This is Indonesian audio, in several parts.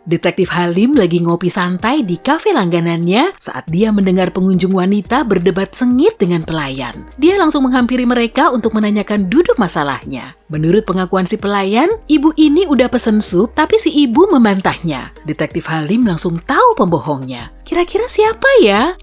Detektif Halim lagi ngopi santai di kafe langganannya saat dia mendengar pengunjung wanita berdebat sengit dengan pelayan. Dia langsung menghampiri mereka untuk menanyakan duduk masalahnya. Menurut pengakuan si pelayan, ibu ini udah pesen sup tapi si ibu membantahnya. Detektif Halim langsung tahu pembohongnya. Kira-kira siapa ya?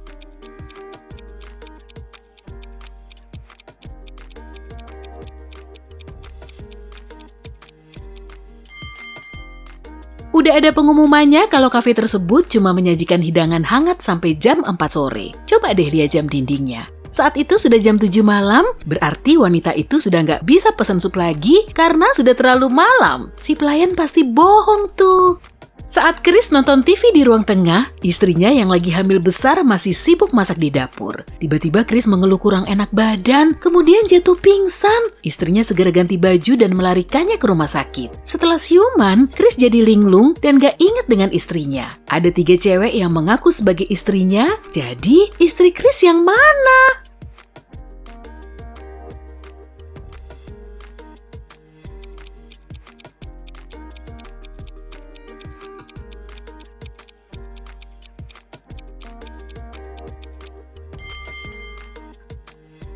Udah ada pengumumannya kalau kafe tersebut cuma menyajikan hidangan hangat sampai jam 4 sore. Coba deh lihat jam dindingnya. Saat itu sudah jam 7 malam, berarti wanita itu sudah nggak bisa pesan sup lagi karena sudah terlalu malam. Si pelayan pasti bohong tuh. Saat Chris nonton TV di ruang tengah, istrinya yang lagi hamil besar masih sibuk masak di dapur. Tiba-tiba Chris mengeluh kurang enak badan, kemudian jatuh pingsan. Istrinya segera ganti baju dan melarikannya ke rumah sakit. Setelah siuman, Chris jadi linglung dan gak inget dengan istrinya. Ada 3 cewek yang mengaku sebagai istrinya, jadi istri Chris yang mana?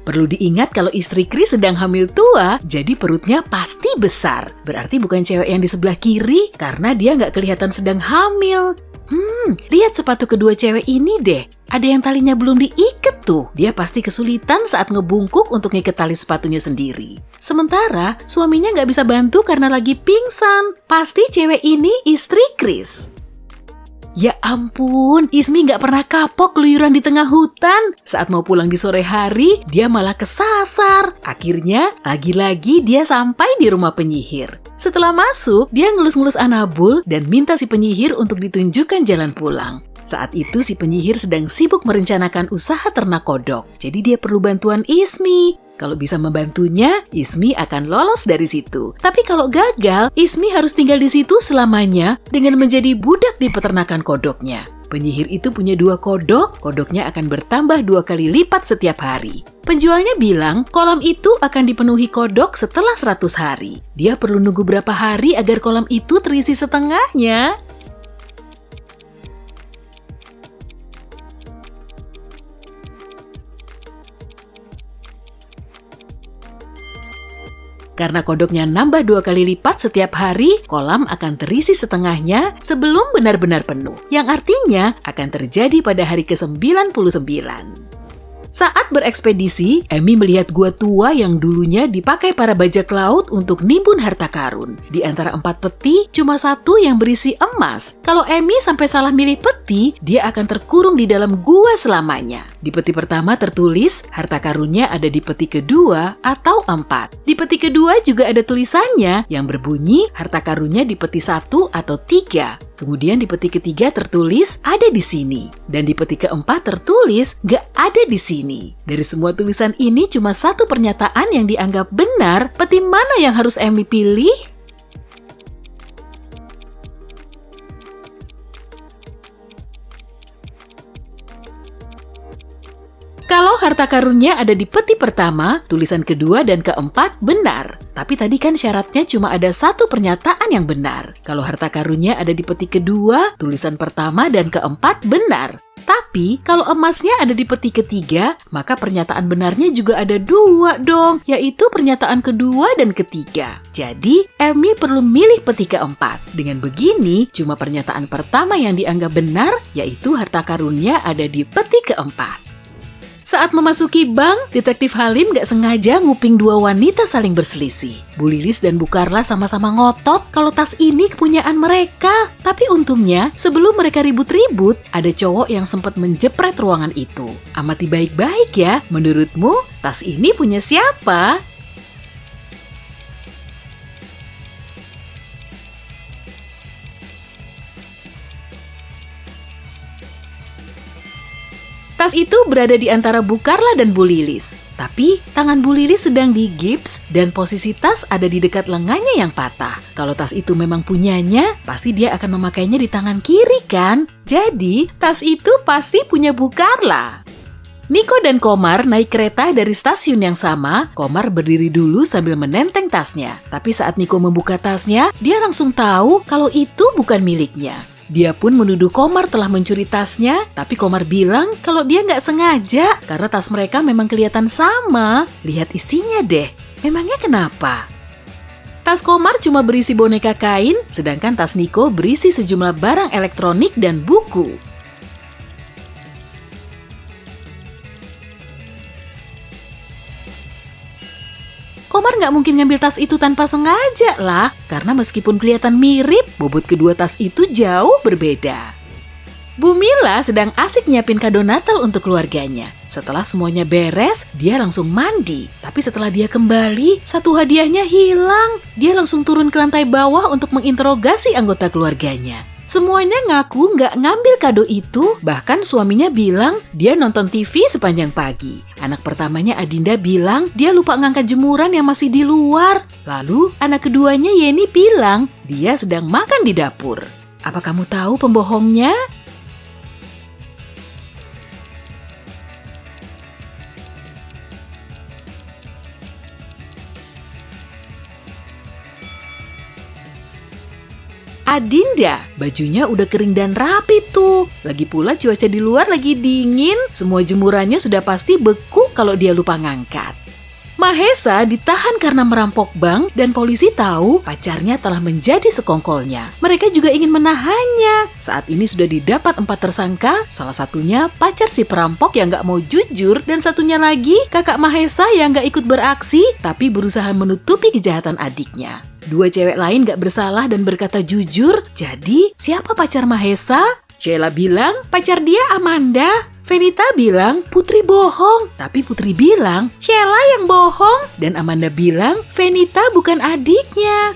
Perlu diingat kalau istri Chris sedang hamil tua, jadi perutnya pasti besar. Berarti bukan cewek yang di sebelah kiri, karena dia nggak kelihatan sedang hamil. Lihat sepatu kedua cewek ini deh. Ada yang talinya belum diikat tuh. Dia pasti kesulitan saat ngebungkuk untuk ngiket tali sepatunya sendiri. Sementara, suaminya nggak bisa bantu karena lagi pingsan. Pasti cewek ini istri Chris. Ya ampun, Ismi nggak pernah kapok keluyuran di tengah hutan. Saat mau pulang di sore hari, dia malah kesasar. Akhirnya, lagi-lagi dia sampai di rumah penyihir. Setelah masuk, dia ngelus-ngelus anabul dan minta si penyihir untuk ditunjukkan jalan pulang. Saat itu si penyihir sedang sibuk merencanakan usaha ternak kodok. Jadi dia perlu bantuan Ismi. Kalau bisa membantunya, Ismi akan lolos dari situ. Tapi kalau gagal, Ismi harus tinggal di situ selamanya dengan menjadi budak di peternakan kodoknya. Penyihir itu punya 2 kodok, kodoknya akan bertambah 2 kali lipat setiap hari. Penjualnya bilang kolam itu akan dipenuhi kodok setelah 100 hari. Dia perlu nunggu berapa hari agar kolam itu terisi setengahnya? Karena kodoknya nambah 2 kali lipat setiap hari, kolam akan terisi setengahnya sebelum benar-benar penuh. Yang artinya akan terjadi pada hari ke-99. Saat berekspedisi, Amy melihat gua tua yang dulunya dipakai para bajak laut untuk nimbun harta karun. Di antara 4 peti, cuma 1 yang berisi emas. Kalau Amy sampai salah milih peti, dia akan terkurung di dalam gua selamanya. Di peti pertama tertulis, harta karunnya ada di peti kedua atau 4. Di peti kedua juga ada tulisannya yang berbunyi, harta karunnya di peti 1 atau 3. Kemudian di peti ketiga tertulis, ada di sini. Dan di peti keempat tertulis, gak ada di sini. Dari semua tulisan ini cuma 1 pernyataan yang dianggap benar. Peti mana yang harus Amy pilih? Kalau harta karunnya ada di peti pertama, tulisan kedua dan keempat benar. Tapi tadi kan syaratnya cuma ada 1 pernyataan yang benar. Kalau harta karunnya ada di peti kedua, tulisan pertama dan keempat benar. Tapi kalau emasnya ada di peti ketiga, maka pernyataan benarnya juga ada 2 dong, yaitu pernyataan kedua dan ketiga. Jadi, Amy perlu milih peti keempat. Dengan begini, cuma pernyataan pertama yang dianggap benar, yaitu harta karunnya ada di peti keempat. Saat memasuki bank, Detektif Halim gak sengaja nguping 2 wanita saling berselisih. Bu Lilis dan Bu Carla sama-sama ngotot kalau tas ini kepunyaan mereka. Tapi untungnya, sebelum mereka ribut-ribut, ada cowok yang sempat menjepret ruangan itu. Amati baik-baik ya, menurutmu tas ini punya siapa? Tas itu berada di antara Bu Carla dan Bu Lilis. Tapi, tangan Bu Lilis sedang digips dan posisi tas ada di dekat lengannya yang patah. Kalau tas itu memang punyanya, pasti dia akan memakainya di tangan kiri kan? Jadi, tas itu pasti punya Bu Carla. Niko dan Komar naik kereta dari stasiun yang sama. Komar berdiri dulu sambil menenteng tasnya. Tapi saat Niko membuka tasnya, dia langsung tahu kalau itu bukan miliknya. Dia pun menuduh Komar telah mencuri tasnya, tapi Komar bilang kalau dia nggak sengaja karena tas mereka memang kelihatan sama. Lihat isinya deh, memangnya kenapa? Tas Komar cuma berisi boneka kain, sedangkan tas Niko berisi sejumlah barang elektronik dan buku. Komar nggak mungkin ngambil tas itu tanpa sengaja lah, karena meskipun kelihatan mirip, bobot kedua tas itu jauh berbeda. Bu Mila sedang asik nyiapin kado Natal untuk keluarganya. Setelah semuanya beres, dia langsung mandi. Tapi setelah dia kembali, satu hadiahnya hilang. Dia langsung turun ke lantai bawah untuk menginterogasi anggota keluarganya. Semuanya ngaku nggak ngambil kado itu, bahkan suaminya bilang dia nonton TV sepanjang pagi. Anak pertamanya Adinda bilang dia lupa ngangkat jemuran yang masih di luar. Lalu anak keduanya Yeni bilang dia sedang makan di dapur. Apa kamu tahu pembohongnya? Adinda, bajunya udah kering dan rapi tuh. Lagi pula cuaca di luar lagi dingin, semua jemurannya sudah pasti beku kalau dia lupa ngangkat. Mahesa ditahan karena merampok bank dan polisi tahu pacarnya telah menjadi sekongkolnya. Mereka juga ingin menahannya. Saat ini sudah didapat 4 tersangka, salah satunya pacar si perampok yang gak mau jujur dan satunya lagi kakak Mahesa yang gak ikut beraksi tapi berusaha menutupi kejahatan adiknya. 2 cewek lain gak bersalah dan berkata jujur. Jadi, siapa pacar Mahesa? Sheila bilang pacar dia Amanda. Venita bilang Putri bohong. Tapi Putri bilang Sheila yang bohong. Dan Amanda bilang Venita bukan adiknya.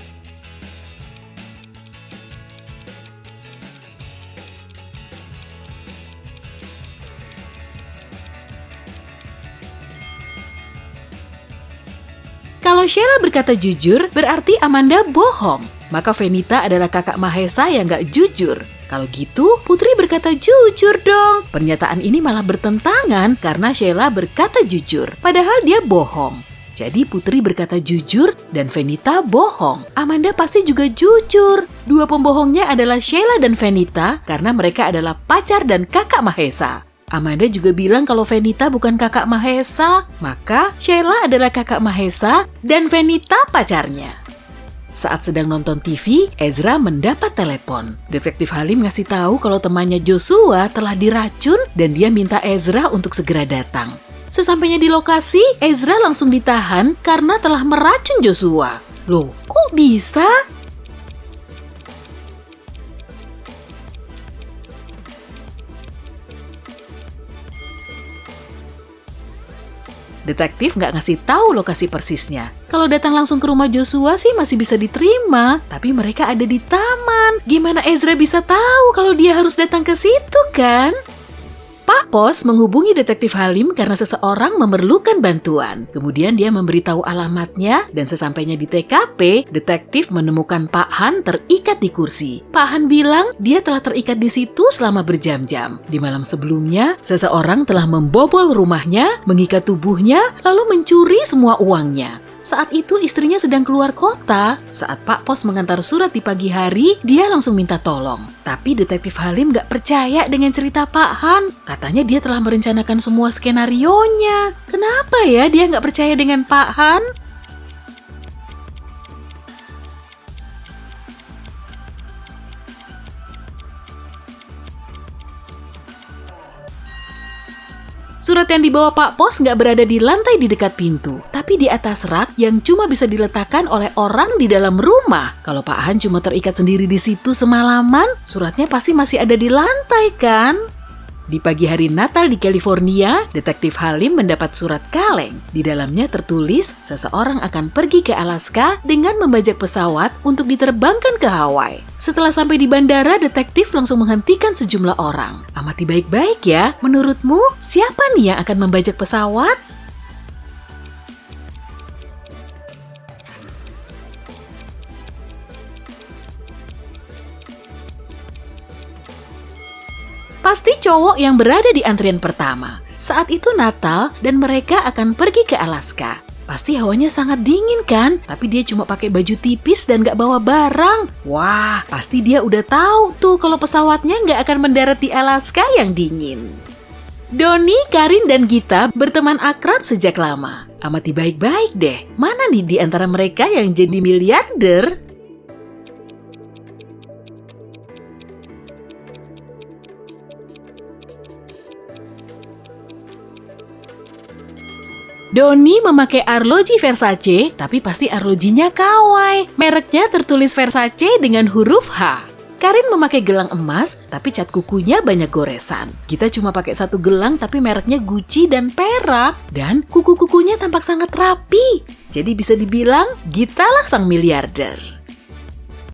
Kalau Sheila berkata jujur, berarti Amanda bohong. Maka Venita adalah kakak Mahesa yang gak jujur. Kalau gitu, Putri berkata jujur dong. Pernyataan ini malah bertentangan karena Sheila berkata jujur, padahal dia bohong. Jadi Putri berkata jujur dan Venita bohong. Amanda pasti juga jujur. 2 pembohongnya adalah Sheila dan Venita karena mereka adalah pacar dan kakak Mahesa. Amanda juga bilang kalau Venita bukan kakak Mahesa, maka Sheila adalah kakak Mahesa dan Venita pacarnya. Saat sedang nonton TV, Ezra mendapat telepon. Detektif Halim ngasih tahu kalau temannya Joshua telah diracun dan dia minta Ezra untuk segera datang. Sesampainya di lokasi, Ezra langsung ditahan karena telah meracun Joshua. Loh, kok bisa? Detektif nggak ngasih tahu lokasi persisnya. Kalau datang langsung ke rumah Joshua sih masih bisa diterima, tapi mereka ada di taman. Gimana Ezra bisa tahu kalau dia harus datang ke situ kan? Pak Pos menghubungi Detektif Halim karena seseorang memerlukan bantuan. Kemudian dia memberitahu alamatnya dan sesampainya di TKP, detektif menemukan Pak Han terikat di kursi. Pak Han bilang dia telah terikat di situ selama berjam-jam. Di malam sebelumnya, seseorang telah membobol rumahnya, mengikat tubuhnya, lalu mencuri semua uangnya. Saat itu istrinya sedang keluar kota. Saat Pak Pos mengantar surat di pagi hari, dia langsung minta tolong. Tapi Detektif Halim gak percaya dengan cerita Pak Han. Katanya dia telah merencanakan semua skenarionya. Kenapa ya dia gak percaya dengan Pak Han? Surat yang dibawa Pak Pos nggak berada di lantai di dekat pintu, tapi di atas rak yang cuma bisa diletakkan oleh orang di dalam rumah. Kalau Pak Han cuma terikat sendiri di situ semalaman, suratnya pasti masih ada di lantai kan? Di pagi hari Natal di California, Detektif Halim mendapat surat kaleng. Di dalamnya tertulis seseorang akan pergi ke Alaska dengan membajak pesawat untuk diterbangkan ke Hawaii. Setelah sampai di bandara, detektif langsung menghentikan sejumlah orang. Amati baik-baik ya, menurutmu siapa nih yang akan membajak pesawat? Pasti cowok yang berada di antrian pertama. Saat itu Natal dan mereka akan pergi ke Alaska. Pasti hawanya sangat dingin kan? Tapi dia cuma pakai baju tipis dan gak bawa barang. Wah, pasti dia udah tahu tuh kalau pesawatnya gak akan mendarat di Alaska yang dingin. Doni, Karin, dan Gita berteman akrab sejak lama. Amati baik-baik deh, mana nih di antara mereka yang jadi miliarder? Doni memakai arloji Versace, tapi pasti arlojinya kawai. Mereknya tertulis Versace dengan huruf H. Karin memakai gelang emas, tapi cat kukunya banyak goresan. Kita cuma pakai satu gelang, tapi mereknya Gucci dan perak. Dan kuku-kukunya tampak sangat rapi. Jadi bisa dibilang, Gita lah sang miliarder.